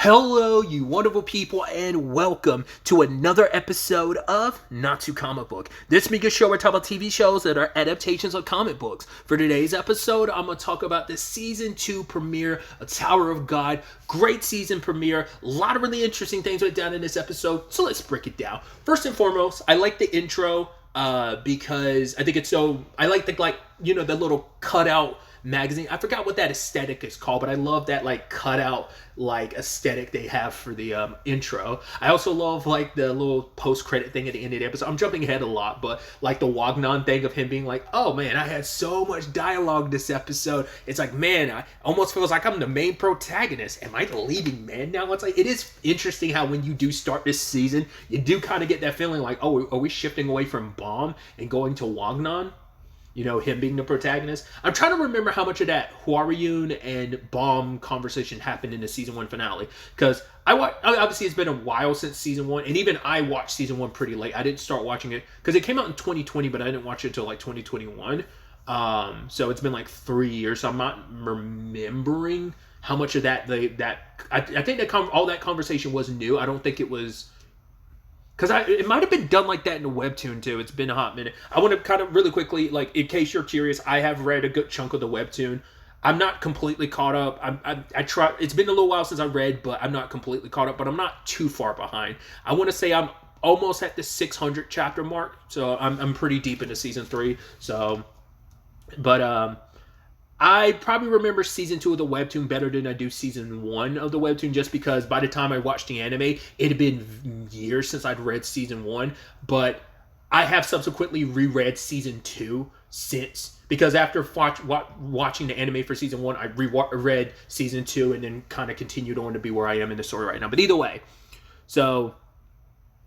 Hello, you wonderful people, and welcome to another episode of Not Too Comic Book. This being a show where I talk about TV shows that are adaptations of comic books. For today's episode, I'm going to talk about the Season 2 premiere of Tower of God. Great season premiere. A lot of really interesting things went down in this episode, so let's break it down. First and foremost, I like the intro because I think it's so... I like the little cutout magazine. I forgot what that aesthetic is called, but I love that cutout aesthetic they have for the intro. I also love the little post-credit thing at the end of the episode. I'm jumping ahead a lot, but the Wagnon thing of him being like, oh man, I had so much dialogue this episode. It's like, man, I almost feels like I'm the main protagonist. Am I the leading man now? It's like, it is interesting how when you do start this season, you do kind of get that feeling like, oh, are we shifting away from Baum and going to Wagnon? You know, him being the protagonist. I'm trying to remember how much of that Hwaryun and Baum conversation happened in the season 1 finale. Because obviously it's been a while since season 1, and even I watched season 1 pretty late. I didn't start watching it because it came out in 2020, but I didn't watch it until 2021. So it's been 3 years. So I'm not remembering how much of that I think that all that conversation was new. I don't think it was. Because it might have been done like that in the webtoon too. It's been a hot minute. I want to kind of really quickly, in case you're curious, I have read a good chunk of the webtoon. I'm not completely caught up. I try. It's been a little while since I read, but I'm not completely caught up. But I'm not too far behind. I want to say I'm almost at the 600 chapter mark. So I'm pretty deep into season 3. So, but I probably remember season 2 of the webtoon better than I do season 1 of the webtoon, just because by the time I watched the anime, it had been years since I'd read season 1. But I have subsequently reread season 2 since, because after watching the anime for season 1, I reread season 2 and then kind of continued on to be where I am in the story right now. But either way,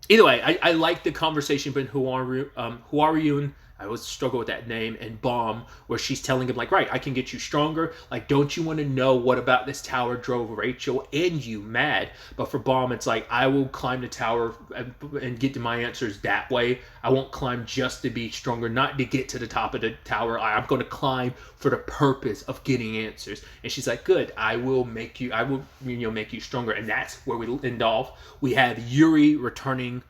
I like the conversation between Hwaryun, I always struggle with that name, and Baum, where she's telling him, right, I can get you stronger. Don't you want to know what about this tower drove Rachel and you mad? But for Baum, it's I will climb the tower and get to my answers that way. I won't climb just to be stronger, not to get to the top of the tower. I'm going to climb for the purpose of getting answers. And she's like, good, I will make you stronger. And that's where we end off. We have Yuri returning,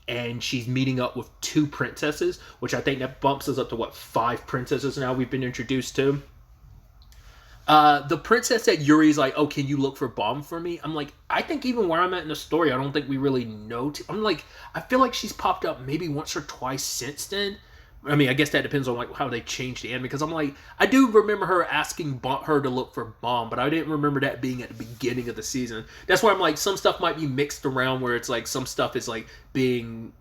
and she's meeting up with 2 princesses, which I think that bumps us up to 5 princesses now we've been introduced to. The princess that Yuri's like, oh, can you look for Baum for me? I'm like, I think even where I'm at in the story, I don't think we really know. I feel like she's popped up maybe once or twice since then. I mean, I guess that depends on how they changed the anime, because I do remember her asking her to look for Baum, but I didn't remember that being at the beginning of the season. That's why I'm some stuff might be mixed around, where it's some stuff is being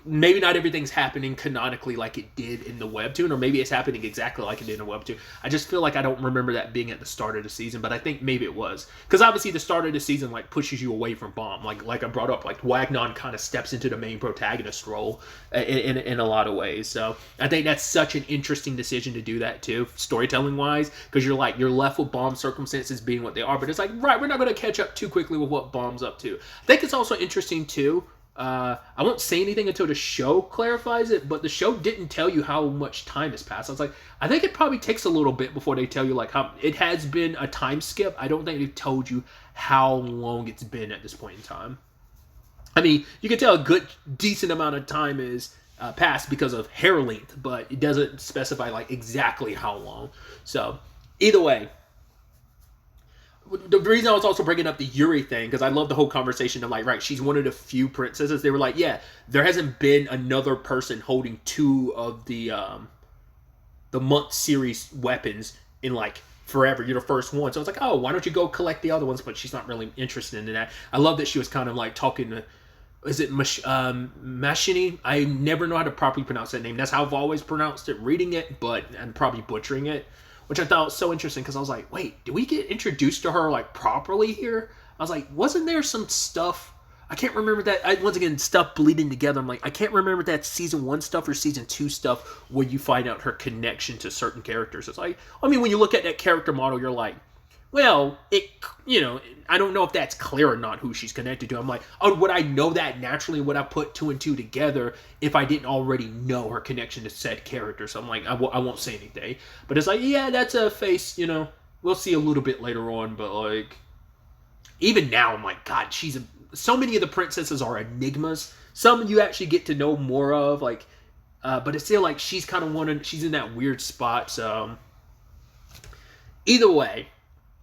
maybe not everything's happening canonically like it did in the webtoon, or maybe it's happening exactly like it did in the webtoon. I just feel like I don't remember that being at the start of the season, but I think maybe it was, because obviously the start of the season pushes you away from Baum. Like I brought up, Wagnon kind of steps into the main protagonist role in a lot of ways. So I think that's such an interesting decision to do that too, storytelling wise, because you're left with Baum's circumstances being what they are, but it's right, we're not going to catch up too quickly with what Baum's up to. I think it's also interesting too. I won't say anything until the show clarifies it, but the show didn't tell you how much time has passed. I was I think it probably takes a little bit before they tell you how it has been a time skip. I don't think they've told you how long it's been at this point in time. I mean, you can tell a decent amount of time is passed because of hair length, but it doesn't specify exactly how long. So either way, the reason I was also bringing up the Yuri thing, because I love the whole conversation of right, she's one of the few princesses. They were yeah, there hasn't been another person holding 2 of the month series weapons in forever. You're the first one. So it's oh, why don't you go collect the other ones? But she's not really interested in that. I love that she was kind of talking to, is it Mashini? I never know how to properly pronounce that name. That's how I've always pronounced it, reading it, but I'm probably butchering it. Which I thought was so interesting, because I was wait, did we get introduced to her properly here? I was wasn't there some stuff? I can't remember that. Once again, stuff bleeding together. I'm I can't remember that season 1 stuff or season 2 stuff where you find out her connection to certain characters. It's I mean, when you look at that character model, you're well, I don't know if that's clear or not who she's connected to. I'm oh, would I know that naturally? Would I put 2 and 2 together if I didn't already know her connection to said character? So I'm I won't say anything. But it's yeah, that's a face, we'll see a little bit later on. But even now I'm like, God, so many of the princesses are enigmas. Some you actually get to know more of, like, but it's still like she's kind of she's in that weird spot. So either way,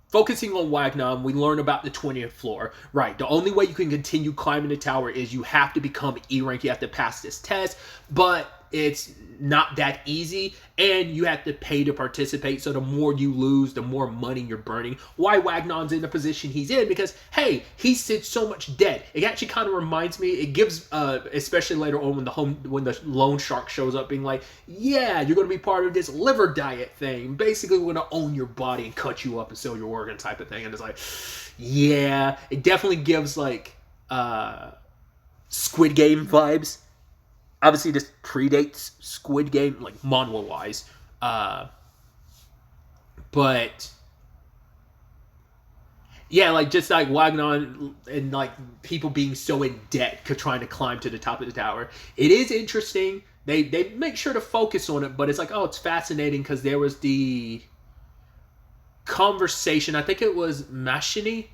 focusing on Wagnon, we learn about the 20th floor. Right, the only way you can continue climbing the tower is you have to become E rank. You have to pass this test, but it's not that easy, and you have to pay to participate. So the more you lose, the more money you're burning. Why Wagnon's in the position he's in? Because hey, he's in so much debt. It actually kind of reminds me. It gives, especially later on when the loan shark shows up, being like, yeah, you're going to be part of this liver diet thing. Basically, we're going to own your body and cut you up and sell your organ type of thing. And it's like, yeah, it definitely gives like Squid Game vibes. Obviously, this predates Squid Game, like, manhwa-wise. But, yeah, like, just, like, Wagnon and, like, people being so in debt trying to climb to the top of the tower. It is interesting. They make sure to focus on it, but it's like, oh, it's fascinating because there was the conversation. I think it was Mashini.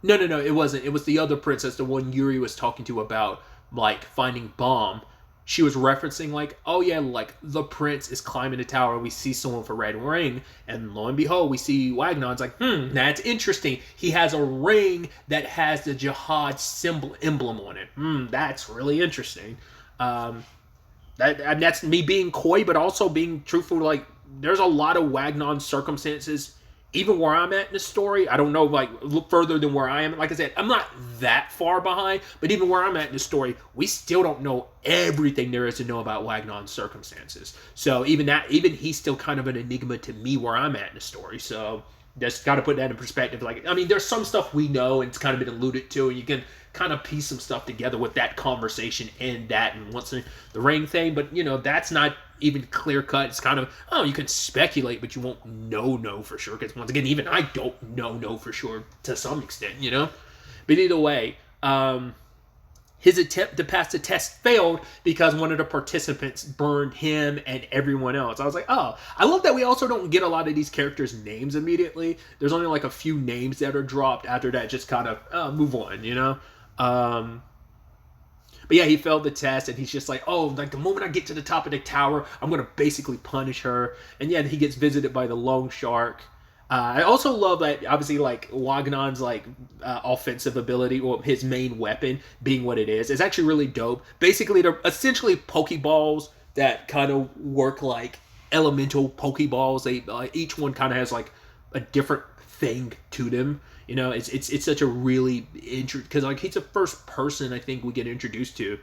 No, it wasn't. It was the other princess, the one Yuri was talking to about, like, finding Bomb. She was referencing, like, oh yeah, like, the prince is climbing the tower. We see someone with a red ring, and lo and behold, we see Wagnon's like, that's interesting. He has a ring that has the jihad emblem on it. That's really interesting. That's me being coy, but also being truthful. Like, there's a lot of Wagnon circumstances. Even where I'm at in the story, I don't know, like, look further than where I am. Like I said, I'm not that far behind, but even where I'm at in the story, we still don't know everything there is to know about Wagnon's circumstances. So even he's still kind of an enigma to me where I'm at in the story. So just got to put that in perspective. Like, I mean, there's some stuff we know and it's kind of been alluded to, and you can kind of piece some stuff together with that conversation and that, and what's the ring thing. But, you know, that's not even clear cut. It's kind of, oh, you can speculate, but you won't know for sure. Because once again, even I don't know for sure to some extent, you know. But either way, his attempt to pass the test failed because one of the participants burned him and everyone else. I was like, oh, I love that we also don't get a lot of these characters' names immediately. There's only like a few names that are dropped. After that, just kind of move on, you know. But yeah, he failed the test, and he's just like, oh, like, the moment I get to the top of the tower, I'm going to basically punish her. And yeah, he gets visited by the loan shark. I also love that, obviously, like, Wagnon's, like, offensive ability, or his main weapon being what it is. It's actually really dope. Basically, they're essentially Pokeballs that kind of work like elemental Pokeballs. They each one kind of has, like, a different thing to them. You know, it's such a really interesting, because, like, he's the first person I think we get introduced to.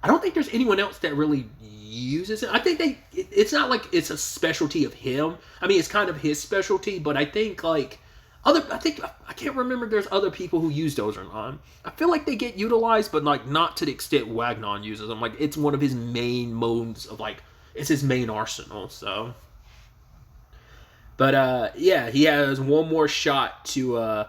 I don't think there's anyone else that really uses it. I think it's not like it's a specialty of him. I mean, it's kind of his specialty, but I think, like, I can't remember if there's other people who use those or not. I feel like they get utilized, but, like, not to the extent Wagnon uses them. Like, it's one of his main modes of, like, it's his main arsenal, so. But, yeah, he has one more shot to,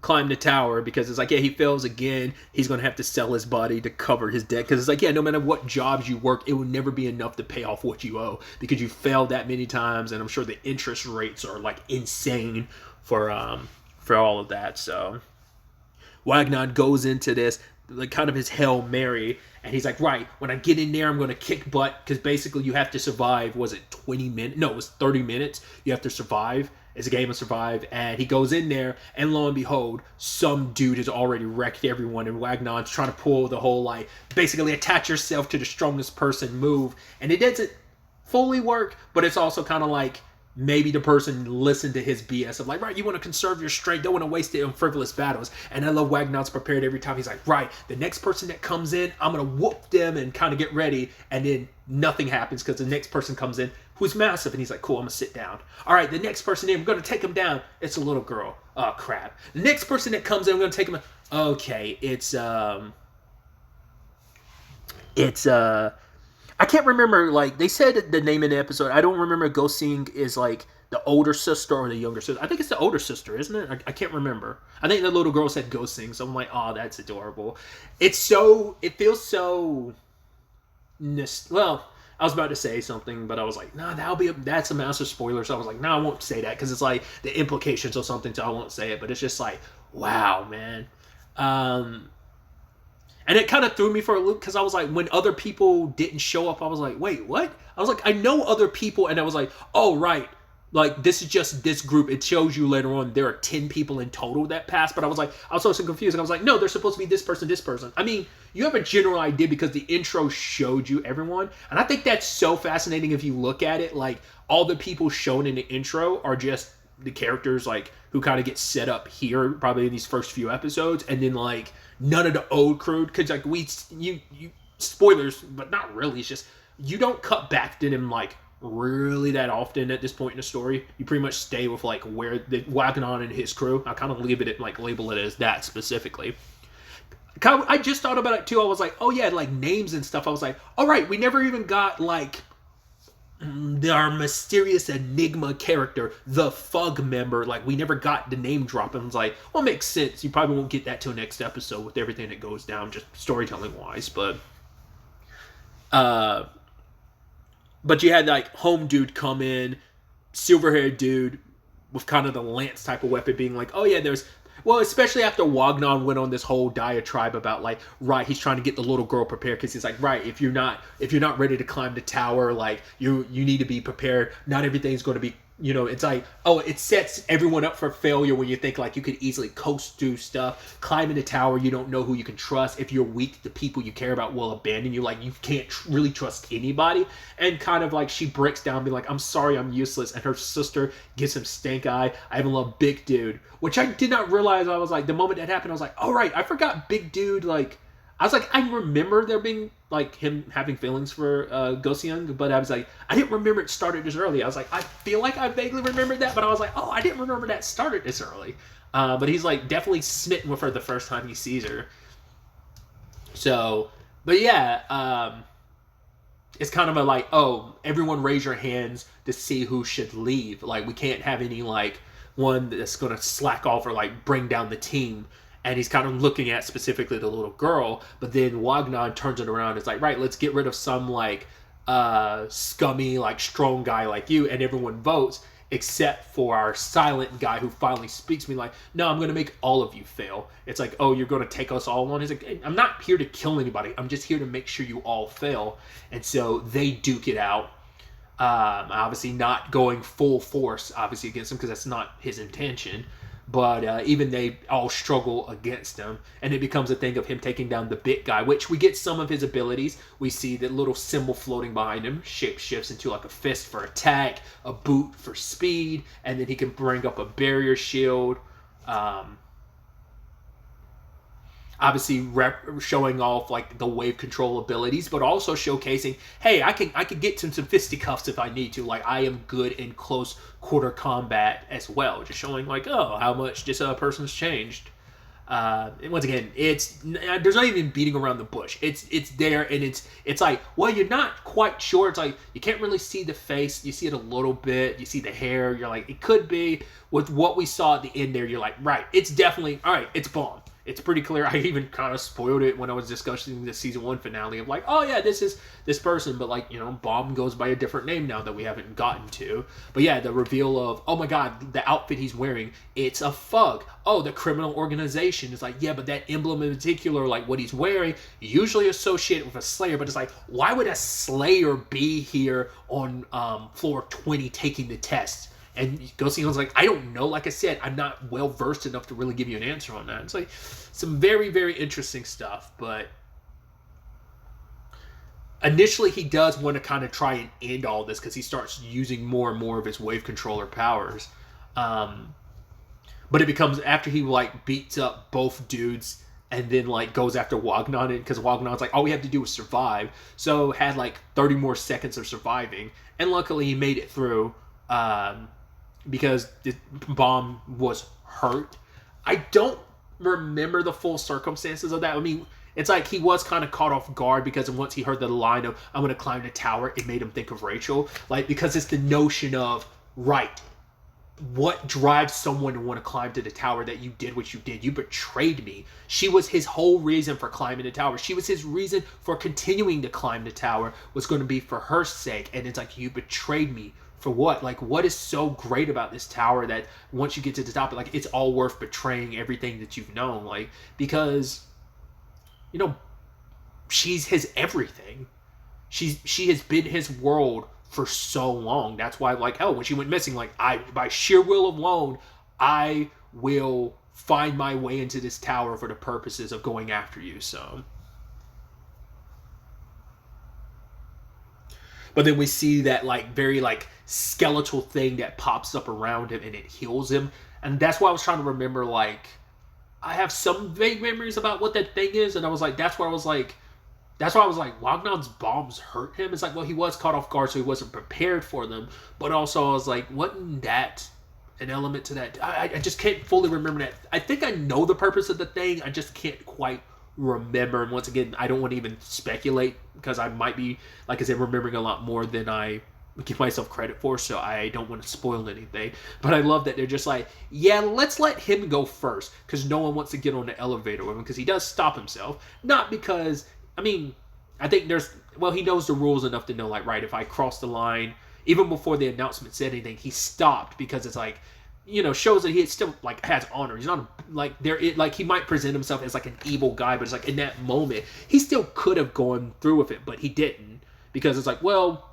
climb the tower, because it's like, yeah, he fails again, he's gonna have to sell his body to cover his debt, because it's like, yeah, no matter what jobs you work, it will never be enough to pay off what you owe, because you failed that many times, and I'm sure the interest rates are, like, insane for all of that. So Wagnon goes into this, like, kind of his Hail Mary, and he's like, right, when I get in there, I'm going to kick butt, because basically you have to survive, was it 20 minutes? No, it was 30 minutes. You have to survive. It's a game of survive, and he goes in there, and lo and behold, some dude has already wrecked everyone, and Wagnon's trying to pull the whole, like, basically attach yourself to the strongest person move, and it doesn't fully work, but it's also kind of like, maybe the person listened to his BS of like, right, you want to conserve your strength, don't want to waste it on frivolous battles. And I love Wagnon's prepared every time. He's like, right, the next person that comes in, I'm going to whoop them and kind of get ready. And then nothing happens because the next person comes in who's massive. And he's like, cool, I'm going to sit down. All right, the next person in, we're going to take him down. It's a little girl. Oh, crap. The next person that comes in, I'm going to take him. Okay, I can't remember, like, they said the name in the episode. I don't remember Go Sing is, like, the older sister or the younger sister. I think it's the older sister, isn't it? I can't remember. I think the little girl said Go Sing, so I'm like, oh, that's adorable. It feels so, well, I was about to say something, but I was like, nah, that's a massive spoiler, so I was like, nah, I won't say that, because it's like the implications of something, so I won't say it, but it's just like, Wow, man. And it kind of threw me for a loop because I was like, when other people didn't show up, I was like, wait, what? I was like, I know other people, and I was like, oh, right. Like, this is just this group. It shows you later on there are 10 people in total that passed, but I was so confused. And I was like, no, there's supposed to be this person, this person. I mean, you have a general idea because the intro showed you everyone. And I think that's so fascinating if you look at it. Like, all the people shown in the intro are just the characters, like, who kind of get set up here, probably in these first few episodes. And then, like, none of the old crew, because, like, you spoilers, but not really. It's just, you don't cut back to them, like, really that often at this point in the story. You pretty much stay with like where the Wagnon and his crew. I kind of label it as that specifically. I just thought about it too. I was like, oh yeah, like names and stuff. I was like, all right, we never even got like our mysterious enigma character, the Fug member. Like we never got the name drop. And I was like, well, it makes sense. You probably won't get that till next episode with everything that goes down, just storytelling wise. But you had like home dude come in, silver-haired dude with kind of the lance type of weapon being like, oh yeah, especially after Wagnon went on this whole diatribe about like, right, he's trying to get the little girl prepared because he's like, right, if you're not ready to climb the tower, like you need to be prepared. Not everything's going to be, it's like, oh, it sets everyone up for failure when you think like you could easily coast through stuff, climb in the tower, you don't know who you can trust. If you're weak, the people you care about will abandon you. Like you can't really trust anybody. And kind of like she breaks down, be like, I'm sorry, I'm useless. And her sister gives him stank eye. I even love Big Dude, which I did not realize. I was like, the moment that happened, I was like, all right, I forgot Big Dude. Like, I was like, I remember there being like him having feelings for Goseung, but I was like, I didn't remember it started this early. I was like, I feel like I vaguely remembered that, but I was like, oh, I didn't remember that started this early. But he's like definitely smitten with her the first time he sees her. So, but yeah, it's kind of a like, oh, everyone raise your hands to see who should leave. Like we can't have any like one that's gonna slack off or like bring down the team. And he's kind of looking at specifically the little girl, but then Wagnon turns it around. It's like, right, let's get rid of some like scummy, like strong guy like you, and everyone votes except for our silent guy who finally speaks. Me like, no, I'm going to make all of you fail. It's like, oh, you're going to take us all on. He's like, hey, I'm not here to kill anybody. I'm just here to make sure you all fail. And so they duke it out. Obviously not going full force, obviously against him because that's not his intention. But even they all struggle against him. And it becomes a thing of him taking down the big guy, which we get some of his abilities. We see the little symbol floating behind him shape shifts into like a fist for attack, a boot for speed, and then he can bring up a barrier shield. Obviously showing off like the wave control abilities, but also showcasing, hey, I can get some fisticuffs if I need to. Like I am good in close quarter combat as well. Just showing like, oh, how much this person's changed. And once again, there's not even beating around the bush. It's there, and it's like, well, you're not quite sure. It's like you can't really see the face. You see it a little bit. You see the hair. You're like, it could be. With what we saw at the end there, you're like, right, it's definitely all right. It's Bomb. It's pretty clear. I even kind of spoiled it when I was discussing the season 1 finale of like, oh yeah, this is this person, but like, Bomb goes by a different name now that we haven't gotten to. But yeah, the reveal of, oh my god, the outfit he's wearing, it's a Fug. Oh, the criminal organization is like, yeah, but that emblem in particular, like what he's wearing, usually associated with a Slayer, but it's like, why would a Slayer be here on floor 20 taking the test? And Goseung's like, I don't know. Like I said, I'm not well versed enough to really give you an answer on that. It's like some very, very interesting stuff. But initially, he does want to kind of try and end all this because he starts using more and more of his wave controller powers. But it becomes after he like beats up both dudes and then like goes after Wagnon, because Wagnon's like, all we have to do is survive. So had like 30 more seconds of surviving, and luckily he made it through. Because the Bomb was hurt. I don't remember the full circumstances of that. I mean, it's like he was kind of caught off guard because once he heard the line of, I'm going to climb the tower, it made him think of Rachel. Like, because it's the notion of, right, what drives someone to want to climb to the tower that you did what you did? You betrayed me. She was his whole reason for climbing the tower. She was his reason for continuing to climb the tower was going to be for her sake. And it's like, you betrayed me for what? Like, what is so great about this tower that once you get to the top, like, it's all worth betraying everything that you've known? Like, because, you know, she's his everything. She has been his world for so long. That's why, like, hell, when she went missing, like, by sheer will alone, I will find my way into this tower for the purposes of going after you. So, but then we see that, like, very, like, skeletal thing that pops up around him and it heals him. And that's why I was trying to remember, like, I have some vague memories about what that thing is, and I was like, that's why I was like, Wagnon's bombs hurt him. It's like, well, he was caught off guard, so he wasn't prepared for them. But also, I was like, wasn't that an element to that? I just can't fully remember that. I think I know the purpose of the thing. I just can't quite remember. And once again, I don't want to even speculate because I might be, like I said, remembering a lot more than I give myself credit for, so I don't want to spoil anything. But I love that they're just like, yeah, let's let him go first because no one wants to get on the elevator with him because he does stop himself. Not because... I mean, I think he knows the rules enough to know, like, right, if I cross the line, even before the announcement said anything, he stopped because it's like, you know, shows that he still, like, has honor. He's not, like, he might present himself as, like, an evil guy, but it's like, in that moment, he still could have gone through with it, but he didn't. Because it's like, well,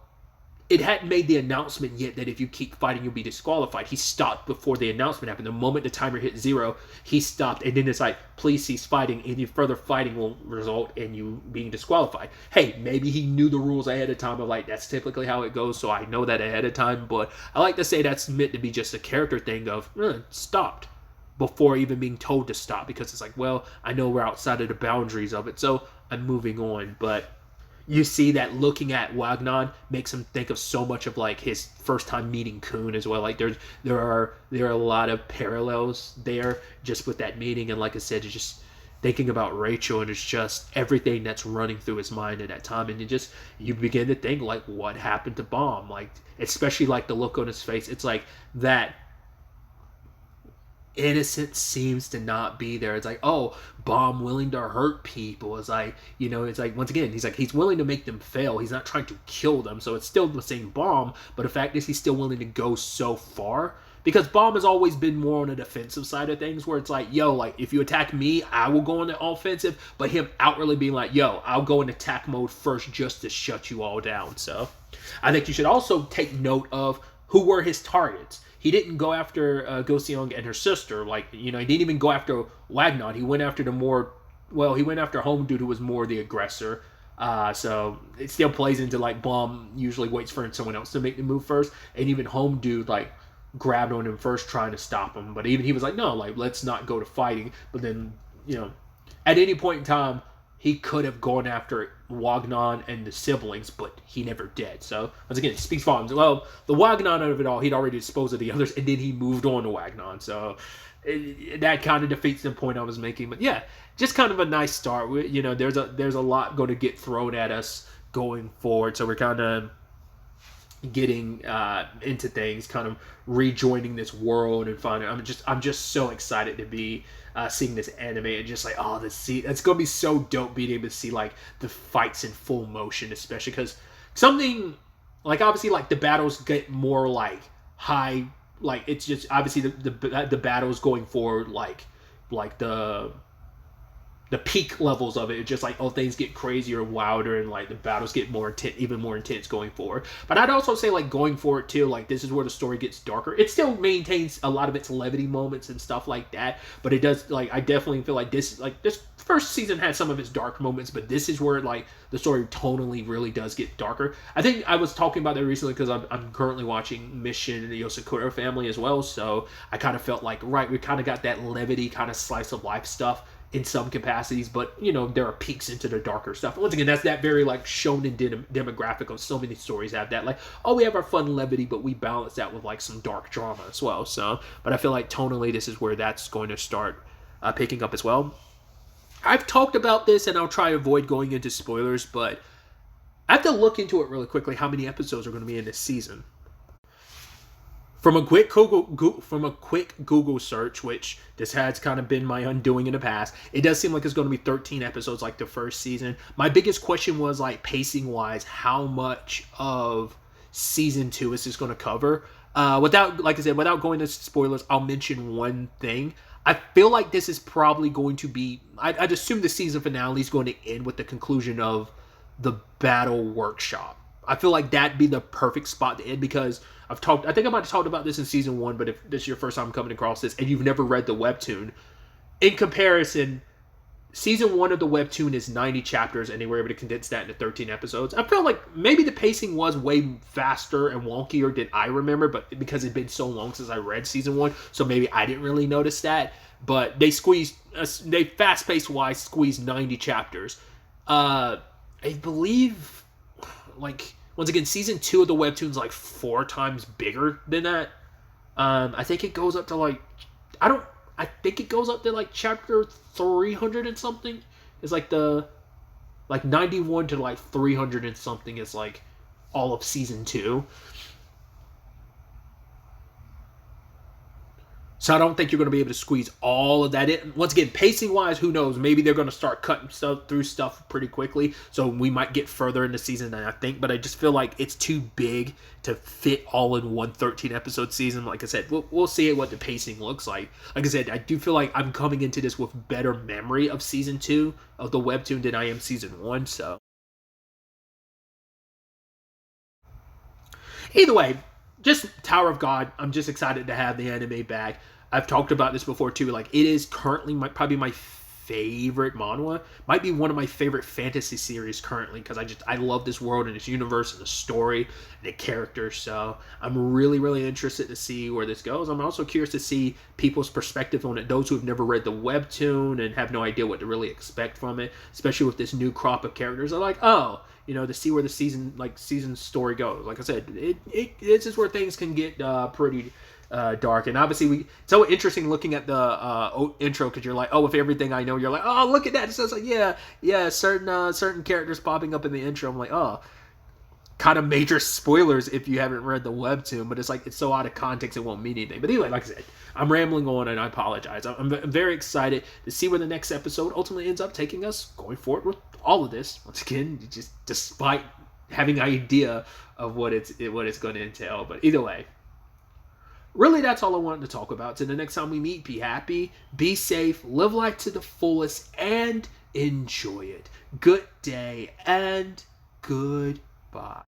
it hadn't made the announcement yet that if you keep fighting, you'll be disqualified. He stopped before the announcement happened. The moment the timer hit 0, he stopped. And then it's like, please cease fighting. Any further fighting will result in you being disqualified. Hey, maybe he knew the rules ahead of time of, like, that's typically how it goes, so I know that ahead of time. But I like to say that's meant to be just a character thing of, stopped before even being told to stop. Because it's like, well, I know we're outside of the boundaries of it, so I'm moving on. But you see that looking at Wagnon makes him think of so much of, like, his first time meeting Kun as well. Like, there are a lot of parallels there just with that meeting. And like I said, it's just thinking about Rachel, and it's just everything that's running through his mind at that time. And you begin to think, like, what happened to Bomb? Like, especially, like, the look on his face. It's like that innocence seems to not be there. It's like, oh, Bomb willing to hurt people. It's like, you know, it's like, once again, he's willing to make them fail. He's not trying to kill them. So it's still the same Bomb, but the fact is he's still willing to go so far. Because Bomb has always been more on the defensive side of things, where it's like, yo, like, if you attack me, I will go on the offensive. But him outwardly being like, yo, I'll go in attack mode first just to shut you all down. So I think you should also take note of who were his targets. He didn't go after Go Seong and her sister. Like, you know, he didn't even go after Wagnon. He went after he went after Home Dude, who was more the aggressor. So it still plays into, like, Bomb usually waits for someone else to make the move first. And even Home Dude, like, grabbed on him first trying to stop him. But even he was like, no, like, let's not go to fighting. But then, you know, at any point in time, he could have gone after Wagnon and the siblings, but he never did. So, once again, it speaks volumes. Well, the Wagnon of it all, he'd already disposed of the others, and then he moved on to Wagnon. So, that kind of defeats the point I was making. But yeah, just kind of a nice start. You know, there's a lot going to get thrown at us going forward. So, we're kind of getting into things, kind of rejoining this world and finding. I'm just so excited to be seeing this anime, and just like, oh, it's gonna be so dope being able to see, like, the fights in full motion, especially because something like, obviously, like, the battles get more, like, high, like, it's just obviously the battles going forward, like the peak levels of it. It's just like, oh, things get crazier and wilder, and, like, the battles get more intense, even more intense going forward. But I'd also say, like, going forward too, like, this is where the story gets darker. It still maintains a lot of its levity moments and stuff like that, but it does, like, I definitely feel like this first season had some of its dark moments, but this is where, like, the story tonally really does get darker. I think I was talking about that recently because I'm currently watching Mission and the Yosakura Family as well, so I kind of felt like, right, we kind of got that levity kind of slice of life stuff in some capacities, but, you know, there are peaks into the darker stuff. Once again, that's that very, like, shonen demographic of so many stories have that, like, oh, we have our fun levity, but we balance that with, like, some dark drama as well. So, but I feel like tonally this is where that's going to start picking up as well. I've talked about this, and I'll try to avoid going into spoilers, but I have to look into it really quickly how many episodes are going to be in this season. From a quick Google search, which this has kind of been my undoing in the past, it does seem like it's going to be 13 episodes like the first season. My biggest question was, like, pacing-wise, how much of season 2 is just going to cover. Like I said, without going into spoilers, I'll mention one thing. I feel like this is probably going to be. I'd assume the season finale is going to end with the conclusion of the battle workshop. I feel like that'd be the perfect spot to end, because I think I might have talked about this in season 1, but if this is your first time coming across this and you've never read the webtoon, in comparison, season 1 of the webtoon is 90 chapters, and they were able to condense that into 13 episodes. I felt like maybe the pacing was way faster and wonkier than I remember, but because it'd been so long since I read season 1, so maybe I didn't really notice that. But they fast-paced wise squeezed 90 chapters. I believe, like, once again, season 2 of the webtoon's like 4 times bigger than that. I think it goes up to like, I think it goes up to like chapter 300 and something. It's like 91 to like 300 and something is like all of season 2. So I don't think you're going to be able to squeeze all of that in. Once again, pacing-wise, who knows? Maybe they're going to start cutting through stuff pretty quickly, so we might get further in the season than I think. But I just feel like it's too big to fit all in one 13-episode season. Like I said, we'll see what the pacing looks like. Like I said, I do feel like I'm coming into this with better memory of season 2 of the webtoon than I am season 1. So either way, just Tower of God. I'm just excited to have the anime back. I've talked about this before too. Like, it is currently probably my favorite manhwa. Might be one of my favorite fantasy series currently, because I love this world and this universe and the story and the characters. So I'm really interested to see where this goes. I'm also curious to see people's perspective on it. Those who have never read the webtoon and have no idea what to really expect from it, especially with this new crop of characters, are like, oh, to see where the season story goes. Like I said, it's just where things can get pretty dark. And obviously, it's so interesting looking at the intro, because you're like, oh, with everything I know, you're like, oh, look at that. So it's like, yeah, certain characters popping up in the intro. I'm like, oh, kind of major spoilers if you haven't read the webtoon, but it's like, it's so out of context, it won't mean anything. But anyway, like I said, I'm rambling on, and I apologize. I'm very excited to see where the next episode ultimately ends up taking us going forward with all of this. Once again, just despite having an idea of what it's going to entail. But either way, really, that's all I wanted to talk about. Till the next time we meet, be happy, be safe, live life to the fullest, and enjoy it. Good day and goodbye.